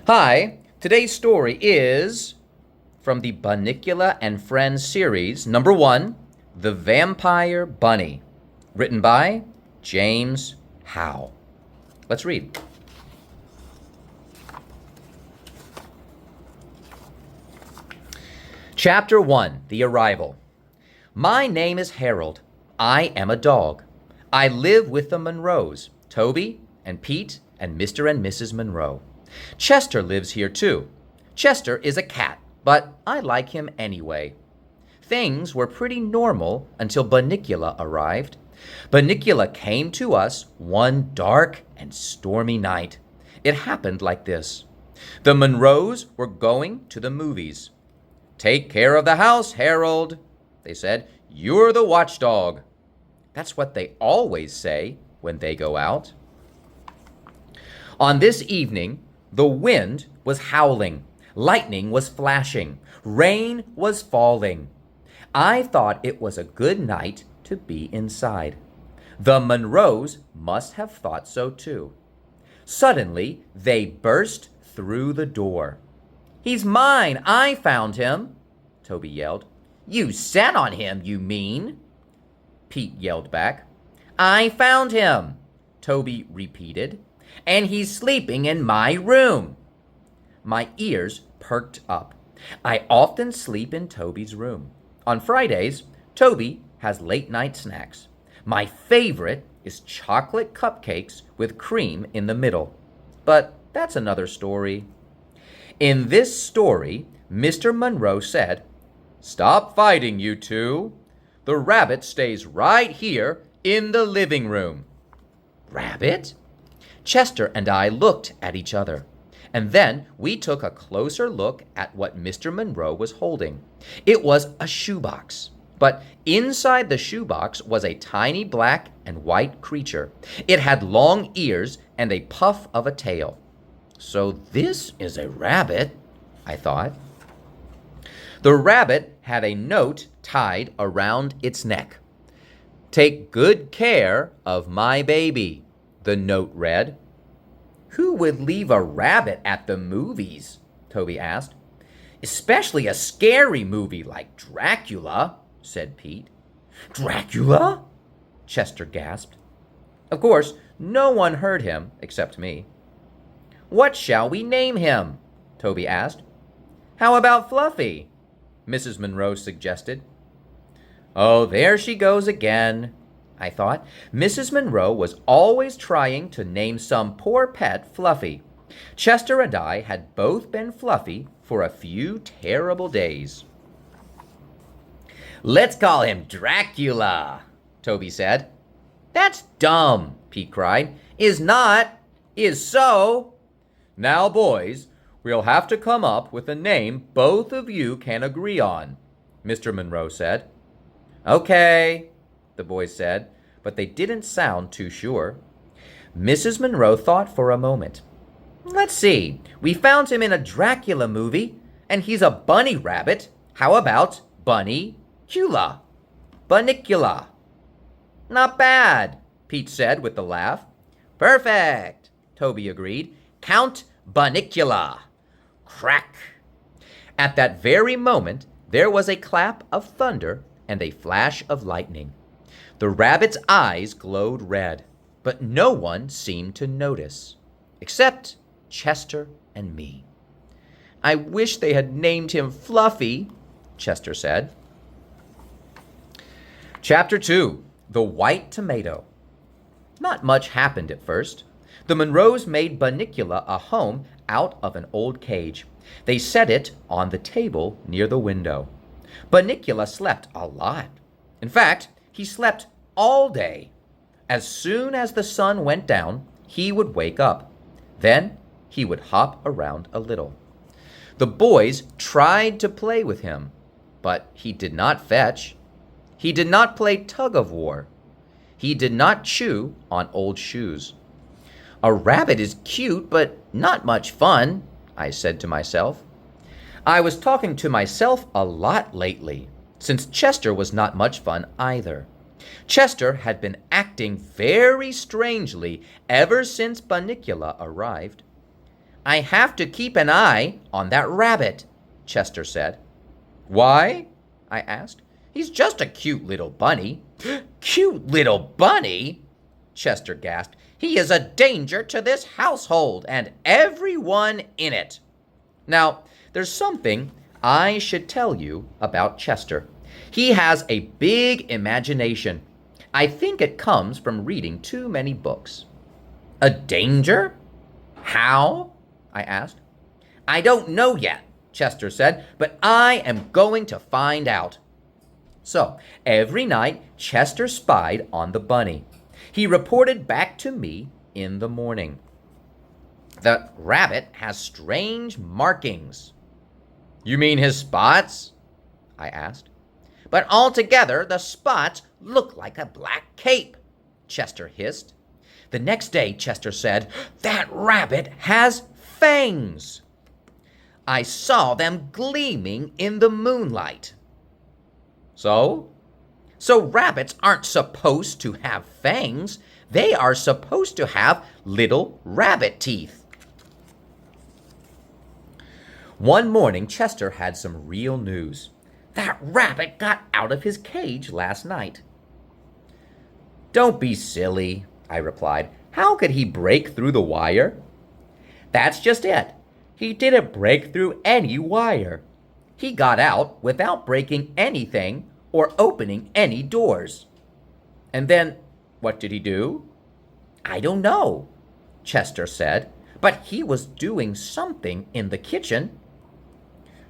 Hi, today's story is from the Bunnicula and Friends series, number 1, The Vampire Bunny, written by James Howe. Let's read. Chapter 1, The Arrival. My name is Harold. I am a dog. I live with the Monroes, Toby and Pete and Mr. and Mrs. Monroe. Chester lives here too. Chester is a cat, but I like him anyway. Things were pretty normal until Bunnicula arrived. Bunnicula came to us one dark and stormy night. It happened like this. The Monroes were going to the movies. "Take care of the house, Harold," they said. "You're the watchdog." That's what they always say when they go out. On this evening, the wind was howling, lightning was flashing, rain was falling. I thought it was a good night to be inside. The Monroes must have thought so too. Suddenly, they burst through the door. "He's mine! I found him!" Toby yelled. "You sat on him, you mean?" Pete yelled back. "I found him," Toby repeated, "and he's sleeping in my room." My ears perked up. I often sleep in Toby's room. On Fridays, Toby has late-night snacks. My favorite is chocolate cupcakes with cream in the middle. But that's another story. In this story, Mr. Monroe said, "Stop fighting, you two. The rabbit stays right here in the living room." Rabbit? Chester and I looked at each other, and then we took a closer look at what Mr. Monroe was holding. It was a shoebox, but inside the shoebox was a tiny black and white creature. It had long ears and a puff of a tail. So this is a rabbit, I thought. The rabbit had a note tied around its neck. "Take good care of my baby," the note read. "Who would leave a rabbit at the movies?" Toby asked. "Especially a scary movie like Dracula," said Pete. "Dracula?" Chester gasped. Of course, no one heard him except me. "What shall we name him?" Toby asked. "How about Fluffy?" Mrs. Monroe suggested. "Oh, there she goes again," I thought. Mrs. Monroe was always trying to name some poor pet Fluffy. Chester and I had both been Fluffy for a few terrible days. "Let's call him Dracula," Toby said. "That's dumb," Pete cried. "Is not, is so." "Now, boys, we'll have to come up with a name both of you can agree on," Mr. Monroe said. "Okay," the boys said, but they didn't sound too sure. Mrs. Monroe thought for a moment. "Let's see, we found him in a Dracula movie, and he's a bunny rabbit. How about Bunnicula? Bunnicula." "Not bad," Pete said with a laugh. "Perfect," Toby agreed. "Count Bunnicula." Crack! At that very moment, there was a clap of thunder and a flash of lightning. The rabbit's eyes glowed red, but no one seemed to notice, except Chester and me. "I wish they had named him Fluffy," Chester said. Chapter 2, The White Tomato. Not much happened at first. The Monroes made Bunnicula a home out of an old cage. They set it on the table near the window. Bunnicula slept a lot. In fact, he slept all day. As soon as the sun went down, he would wake up. Then he would hop around a little. The boys tried to play with him, but he did not fetch. He did not play tug-of-war. He did not chew on old shoes. "A rabbit is cute, but not much fun," I said to myself. I was talking to myself a lot lately, since Chester was not much fun either. Chester had been acting very strangely ever since Bunnicula arrived. I have to keep an eye on that rabbit, Chester said. Why? I asked. He's just a cute little bunny. Cute little bunny? Chester gasped. He is a danger to this household and everyone in it. Now, there's something I should tell you about Chester. He has a big imagination. I think it comes from reading too many books. A danger? How? I asked. I don't know yet, Chester said, but I am going to find out. So, every night, Chester spied on the bunny. He reported back to me in the morning. The rabbit has strange markings. You mean his spots? I asked. But altogether, the spots look like a black cape, Chester hissed. The next day, Chester said, that rabbit has fangs. I saw them gleaming in the moonlight. So? So rabbits aren't supposed to have fangs. They are supposed to have little rabbit teeth. One morning, Chester had some real news. That rabbit got out of his cage last night. Don't be silly, I replied. How could he break through the wire? That's just it. He didn't break through any wire. He got out without breaking anything or opening any doors. And then, what did he do? I don't know, Chester said, but he was doing something in the kitchen.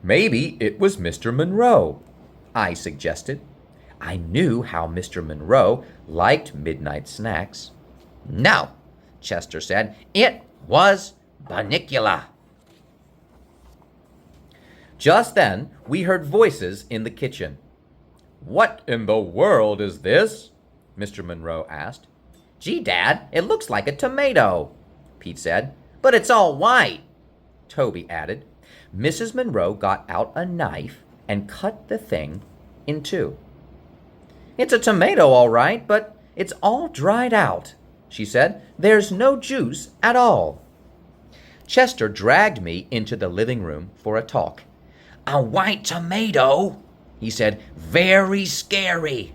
Maybe it was Mr. Monroe, I suggested. I knew how Mr. Monroe liked midnight snacks. No, Chester said, it was Bunnicula. Just then, we heard voices in the kitchen. What in the world is this? Mr. Monroe asked. Gee, Dad, it looks like a tomato, Pete said. But it's all white, Toby added. Mrs. Monroe got out a knife and cut the thing in two. It's a tomato, all right, but it's all dried out, she said. There's no juice at all. Chester dragged me into the living room for a talk. A white tomato, he said. Very scary.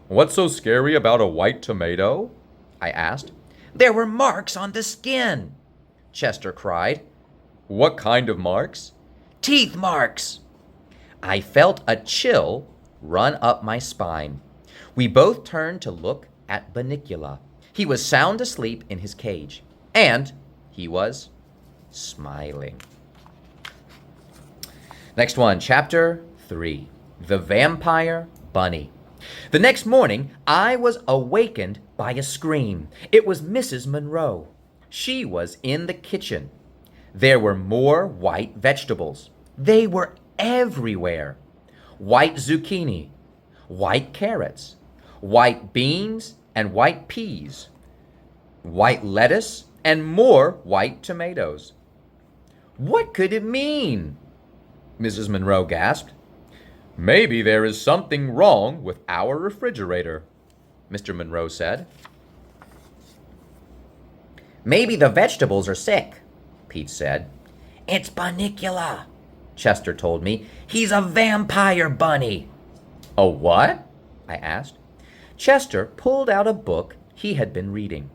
What's so scary about a white tomato? I asked. There were marks on the skin, Chester cried. What kind of marks? Teeth marks. I felt a chill run up my spine. We both turned to look at Bunnicula. He was sound asleep in his cage, and he was smiling. Next one, Chapter 3, The Vampire Bunny. The next morning, I was awakened by a scream. It was Mrs. Monroe. She was in the kitchen. There were more white vegetables. They were everywhere. White zucchini, white carrots, white beans and white peas, white lettuce, and more white tomatoes. What could it mean? Mrs. Monroe gasped. Maybe there is something wrong with our refrigerator, Mr. Monroe said. Maybe the vegetables are sick, Pete said. It's Bunnicula, Chester told me. He's a vampire bunny. A what? I asked. Chester pulled out a book he had been reading.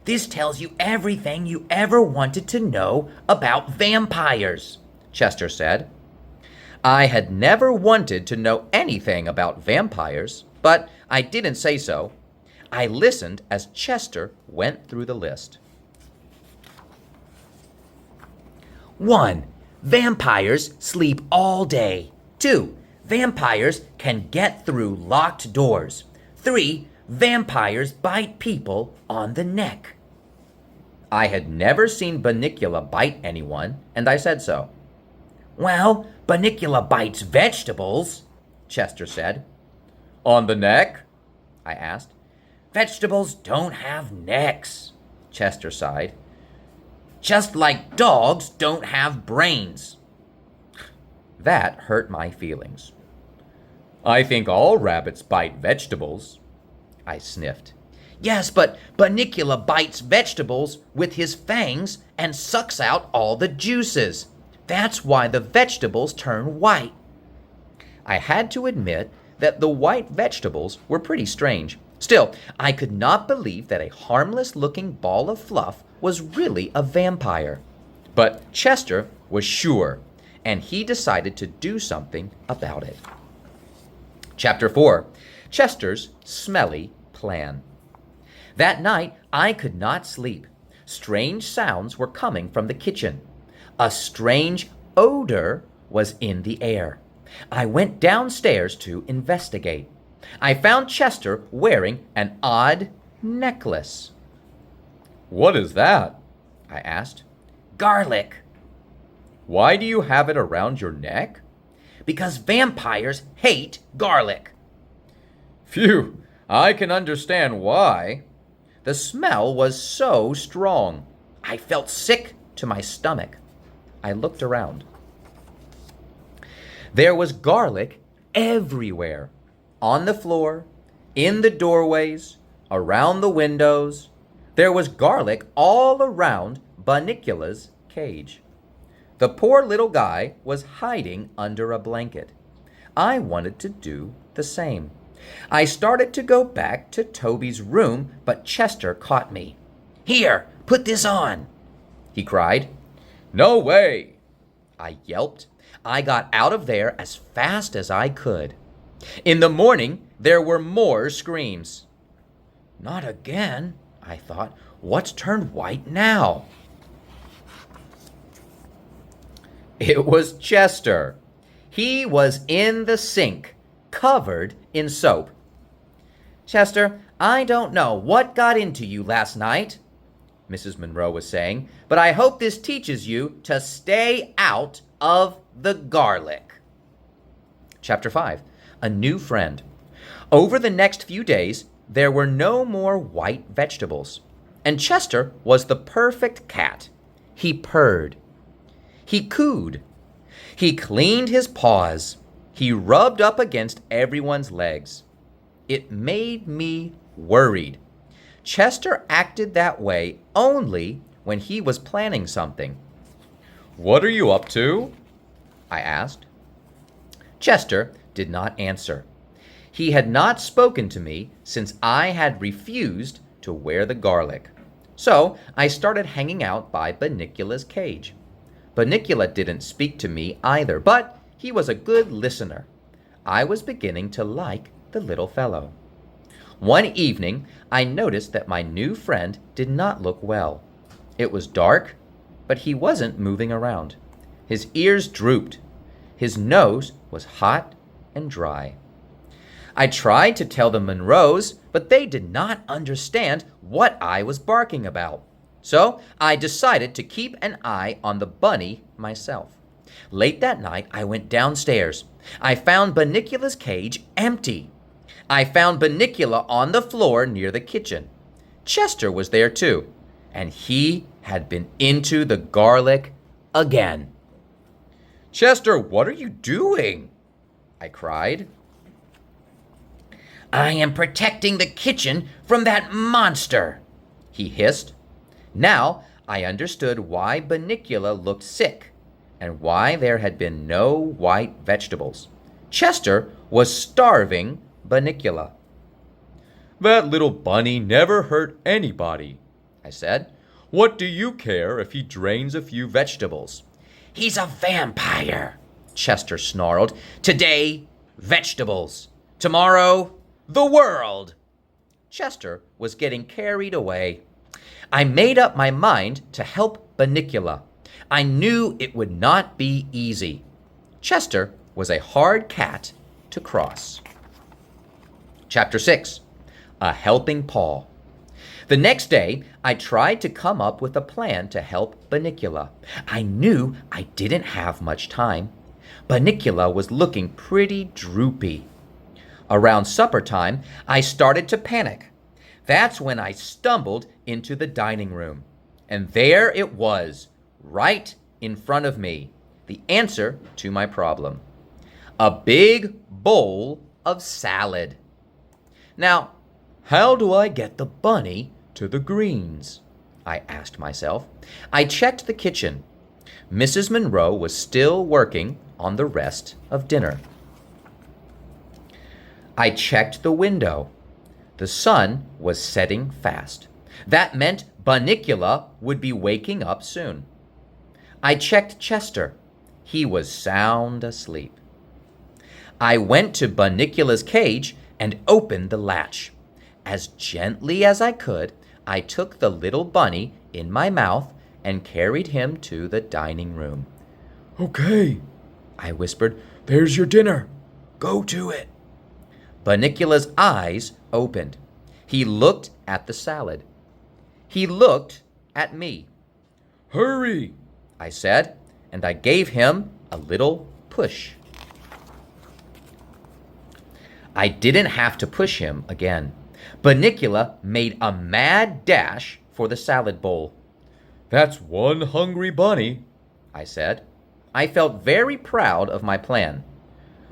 This tells you everything you ever wanted to know about vampires, Chester said. I had never wanted to know anything about vampires, but I didn't say so. I listened as Chester went through the list. 1. Vampires sleep all day. 2. Vampires can get through locked doors. 3. Vampires bite people on the neck. I had never seen Bunnicula bite anyone, and I said so. Well, Bunnicula bites vegetables, Chester said. On the neck? I asked. Vegetables don't have necks, Chester sighed. Just like dogs don't have brains. That hurt my feelings. I think all rabbits bite vegetables, I sniffed. Yes, but Bunnicula bites vegetables with his fangs and sucks out all the juices. That's why the vegetables turn white. I had to admit that the white vegetables were pretty strange. Still, I could not believe that a harmless-looking ball of fluff was really a vampire. But Chester was sure, and he decided to do something about it. Chapter 4. Chester's Smelly Plan. That night, I could not sleep. Strange sounds were coming from the kitchen. A strange odor was in the air. I went downstairs to investigate. I found Chester wearing an odd necklace. "What is that?" I asked. "Garlic." "Why do you have it around your neck?" "Because vampires hate garlic." "Phew, I can understand why." The smell was so strong. I felt sick to my stomach. I looked around. There was garlic everywhere. On the floor, in the doorways, around the windows. There was garlic all around Bunnicula's cage. The poor little guy was hiding under a blanket. I wanted to do the same. I started to go back to Toby's room, but Chester caught me. "Here, put this on," he cried. "No way!" I yelped. I got out of there as fast as I could. In the morning, there were more screams. Not again, I thought. What's turned white now? It was Chester. He was in the sink, covered in soap. "Chester, I don't know what got into you last night," Mrs. Monroe was saying, "but I hope this teaches you to stay out of the garlic." Chapter 5. A New Friend. Over the next few days, there were no more white vegetables, and Chester was the perfect cat. He purred. He cooed. He cleaned his paws. He rubbed up against everyone's legs. It made me worried. Chester acted that way only when he was planning something. "What are you up to?" I asked. Chester did not answer. He had not spoken to me since I had refused to wear the garlic. So I started hanging out by Bunnicula's cage. Bunnicula didn't speak to me either, but he was a good listener. I was beginning to like the little fellow. One evening, I noticed that my new friend did not look well. It was dark, but he wasn't moving around. His ears drooped. His nose was hot and dry. I tried to tell the Monroes, but they did not understand what I was barking about. So I decided to keep an eye on the bunny myself. Late that night, I went downstairs. I found Bunnicula's cage empty. I found Bunnicula on the floor near the kitchen. Chester was there too, and he had been into the garlic again. "Chester, what are you doing?" I cried. "I am protecting the kitchen from that monster," he hissed. Now I understood why Bunnicula looked sick and why there had been no white vegetables. Chester was starving Bunnicula. "That little bunny never hurt anybody," I said. "What do you care if he drains a few vegetables?" "He's a vampire," Chester snarled. "Today, vegetables. Tomorrow, the world." Chester was getting carried away. I made up my mind to help Bunnicula. I knew it would not be easy. Chester was a hard cat to cross. Chapter 6. A Helping Paw. The next day, I tried to come up with a plan to help Bunnicula. I knew I didn't have much time. Bunnicula was looking pretty droopy. Around supper time, I started to panic. That's when I stumbled into the dining room. And there it was, right in front of me, the answer to my problem. A big bowl of salad. Now, How do I get the bunny to the greens? I asked myself. I checked the kitchen. Mrs. Monroe was still working on the rest of dinner. I checked the window. The sun was setting fast. That meant Bunnicula would be waking up soon. I checked Chester. He was sound asleep. I went to Bunnicula's cage and opened the latch. As gently as I could, I took the little bunny in my mouth and carried him to the dining room. Okay, I whispered. There's your dinner. Go to it. Bunnicula's eyes opened. He looked at the salad. He looked at me. Hurry, I said, and I gave him a little push. I didn't have to push him again. Bunnicula made a mad dash for the salad bowl. That's one hungry bunny, I said. I felt very proud of my plan.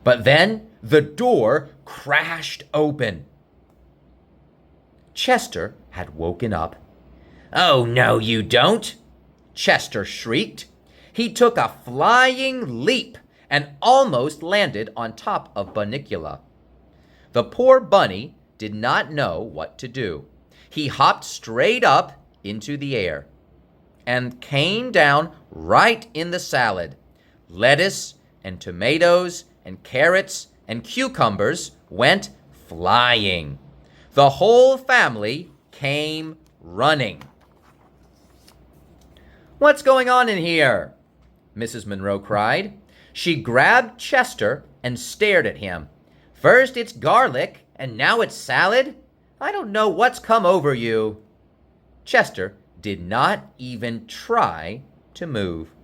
But then the door crashed open. Chester had woken up. "Oh, no, you don't!" Chester shrieked. He took a flying leap and almost landed on top of Bunnicula. The poor bunny did not know what to do. He hopped straight up into the air and came down right in the salad. Lettuce and tomatoes and carrots and cucumbers went flying. The whole family came running. "What's going on in here?" Mrs. Monroe cried. She grabbed Chester and stared at him. "First it's garlic, and now it's salad? I don't know what's come over you." Chester did not even try to move.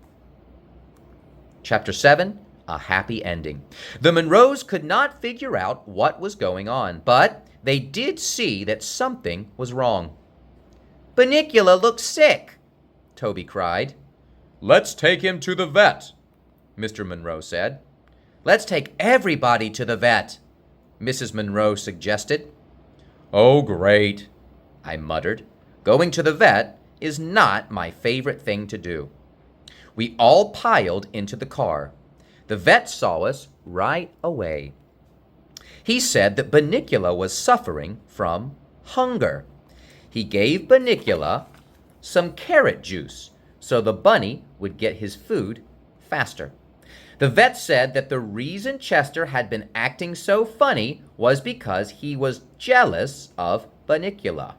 Chapter 7, A Happy Ending. The Monroes could not figure out what was going on, but they did see that something was wrong. "Bunnicula looks sick," Toby cried. Let's take him to the vet, Mr. Monroe said. "Let's take everybody to the vet," Mrs. Monroe suggested. Oh, great, I muttered. Going to the vet is not my favorite thing to do. We all piled into the car. The vet saw us right away. He said that Bunnicula was suffering from hunger. He gave Bunnicula some carrot juice so the bunny would get his food faster. The vet said that the reason Chester had been acting so funny was because he was jealous of Bunnicula.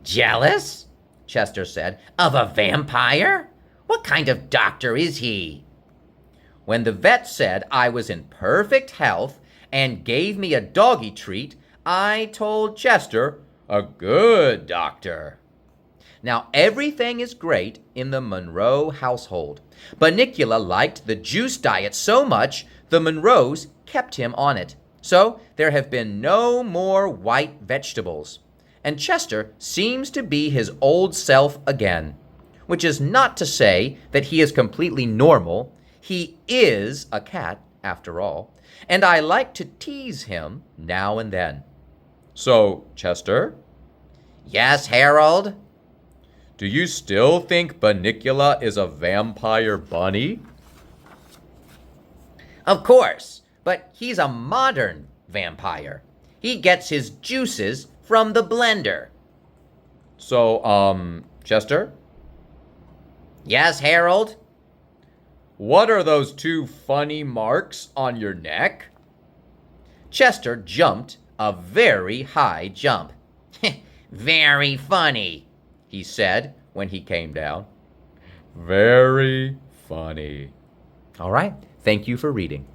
"Jealous?" Chester said. "Of a vampire? What kind of doctor is he?" When the vet said I was in perfect health and gave me a doggy treat, I told Chester, "A good doctor." Now everything is great in the Monroe household. Bunnicula liked the juice diet so much, the Monroes kept him on it. So there have been no more white vegetables. And Chester seems to be his old self again, which is not to say that he is completely normal. He is a cat, after all, and I like to tease him now and then. So, Chester? Yes, Harold? Do you still think Bunnicula is a vampire bunny? Of course, but he's a modern vampire. He gets his juices from the blender. So, Chester? Yes, Harold? What are those two funny marks on your neck? Chester jumped a very high jump. "Very funny," he said when he came down. Very funny. All right, thank you for reading.